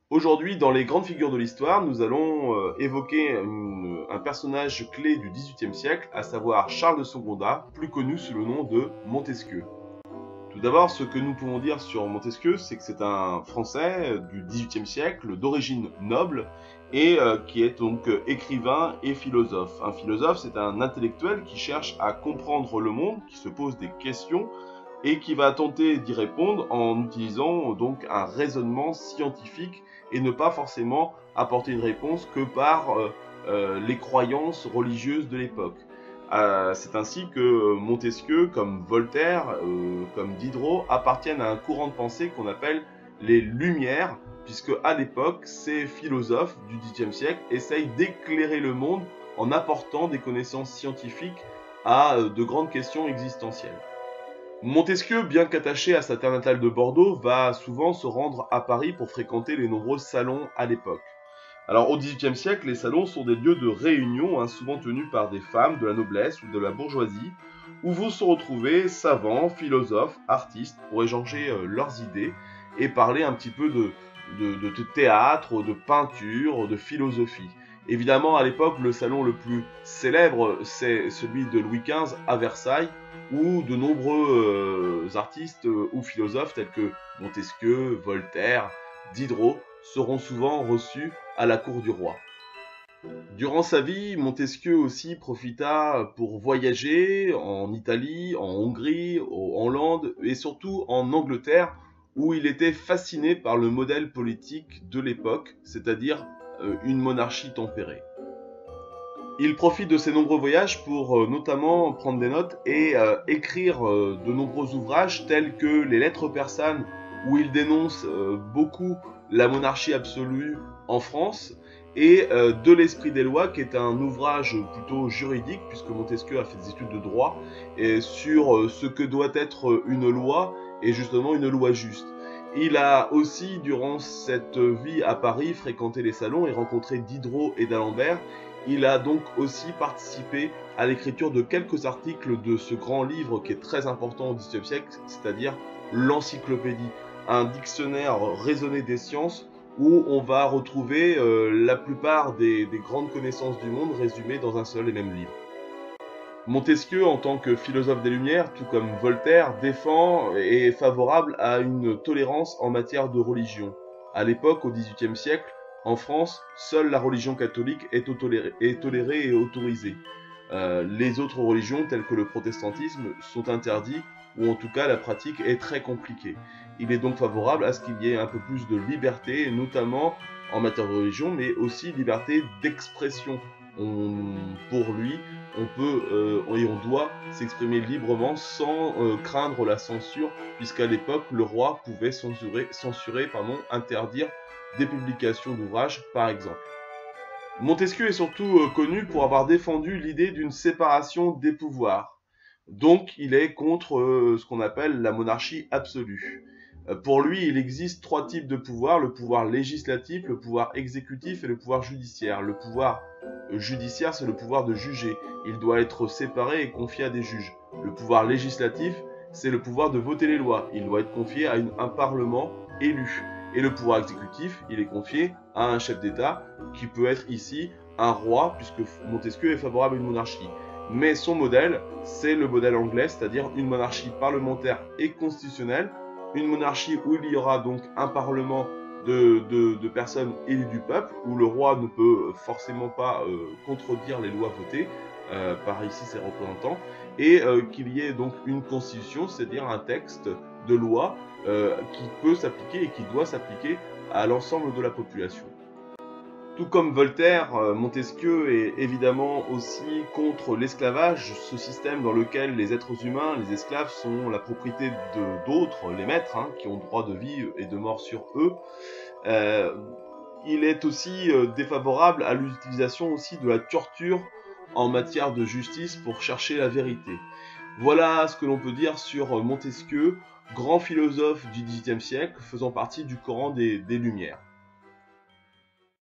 Aujourd'hui, dans les grandes figures de l'histoire, nous allons évoquer un personnage clé du XVIIIe siècle, à savoir Charles de Secondat, plus connu sous le nom de Montesquieu. Tout d'abord, ce que nous pouvons dire sur Montesquieu, c'est que c'est un Français du XVIIIe siècle, d'origine noble, et qui est donc écrivain et philosophe. Un philosophe, c'est un intellectuel qui cherche à comprendre le monde, qui se pose des questions, et qui va tenter d'y répondre en utilisant donc un raisonnement scientifique et ne pas forcément apporter une réponse que par les croyances religieuses de l'époque. C'est ainsi que Montesquieu, comme Voltaire, comme Diderot, appartiennent à un courant de pensée qu'on appelle les Lumières, puisque à l'époque, ces philosophes du XVIIIe siècle essayent d'éclairer le monde en apportant des connaissances scientifiques à de grandes questions existentielles. Montesquieu, bien qu'attaché à sa terre natale de Bordeaux, va souvent se rendre à Paris pour fréquenter les nombreux salons à l'époque. Alors au XVIIIe siècle, les salons sont des lieux de réunion, souvent tenus par des femmes de la noblesse ou de la bourgeoisie, où vont se retrouver savants, philosophes, artistes pour échanger leurs idées et parler un petit peu de théâtre, de peinture, de philosophie. Évidemment, à l'époque, le salon le plus célèbre, c'est celui de Louis XV à Versailles, où de nombreux artistes ou philosophes tels que Montesquieu, Voltaire, Diderot seront souvent reçus à la cour du roi. Durant sa vie, Montesquieu aussi profita pour voyager en Italie, en Hongrie, en Hollande et surtout en Angleterre, où il était fasciné par le modèle politique de l'époque, c'est-à-dire une monarchie tempérée. Il profite de ses nombreux voyages pour notamment prendre des notes et écrire de nombreux ouvrages tels que les Lettres persanes, où il dénonce beaucoup la monarchie absolue en France, et De l'esprit des lois, qui est un ouvrage plutôt juridique, puisque Montesquieu a fait des études de droit, et sur ce que doit être une loi, et justement une loi juste. Il a aussi, durant cette vie à Paris, fréquenté les salons et rencontré Diderot et d'Alembert. Il a donc aussi participé à l'écriture de quelques articles de ce grand livre qui est très important au XVIIIe siècle, c'est-à-dire l'encyclopédie, un dictionnaire raisonné des sciences où on va retrouver la plupart des grandes connaissances du monde résumées dans un seul et même livre. Montesquieu, en tant que philosophe des Lumières, tout comme Voltaire, défend et est favorable à une tolérance en matière de religion. À l'époque, au XVIIIe siècle, en France, seule la religion catholique est tolérée et autorisée. Les autres religions, telles que le protestantisme, sont interdites, ou en tout cas la pratique est très compliquée. Il est donc favorable à ce qu'il y ait un peu plus de liberté, notamment en matière de religion, mais aussi liberté d'expression. Pour lui, on peut et on doit s'exprimer librement sans craindre la censure, puisqu'à l'époque, le roi pouvait interdire des publications d'ouvrages, par exemple. Montesquieu est surtout connu pour avoir défendu l'idée d'une séparation des pouvoirs. Donc, il est contre ce qu'on appelle la monarchie absolue. Pour lui, il existe trois types de pouvoirs, le pouvoir législatif, le pouvoir exécutif et le pouvoir judiciaire. Le pouvoir judiciaire, c'est le pouvoir de juger. Il doit être séparé et confié à des juges. Le pouvoir législatif, c'est le pouvoir de voter les lois. Il doit être confié à un parlement élu. Et le pouvoir exécutif, il est confié à un chef d'État, qui peut être ici un roi, puisque Montesquieu est favorable à une monarchie. Mais son modèle, c'est le modèle anglais, c'est-à-dire une monarchie parlementaire et constitutionnelle, une monarchie où il y aura donc un parlement de personnes élues du peuple, où le roi ne peut forcément pas contredire les lois votées par ici ses représentants, et qu'il y ait donc une constitution, c'est-à-dire un texte de loi qui peut s'appliquer et qui doit s'appliquer à l'ensemble de la population. Tout comme Voltaire, Montesquieu est évidemment aussi contre l'esclavage, ce système dans lequel les êtres humains, les esclaves, sont la propriété d'autres, les maîtres, qui ont droit de vie et de mort sur eux. Euh, il est aussi défavorable à l'utilisation aussi de la torture en matière de justice pour chercher la vérité. Voilà ce que l'on peut dire sur Montesquieu, grand philosophe du XVIIIe siècle, faisant partie du courant des Lumières.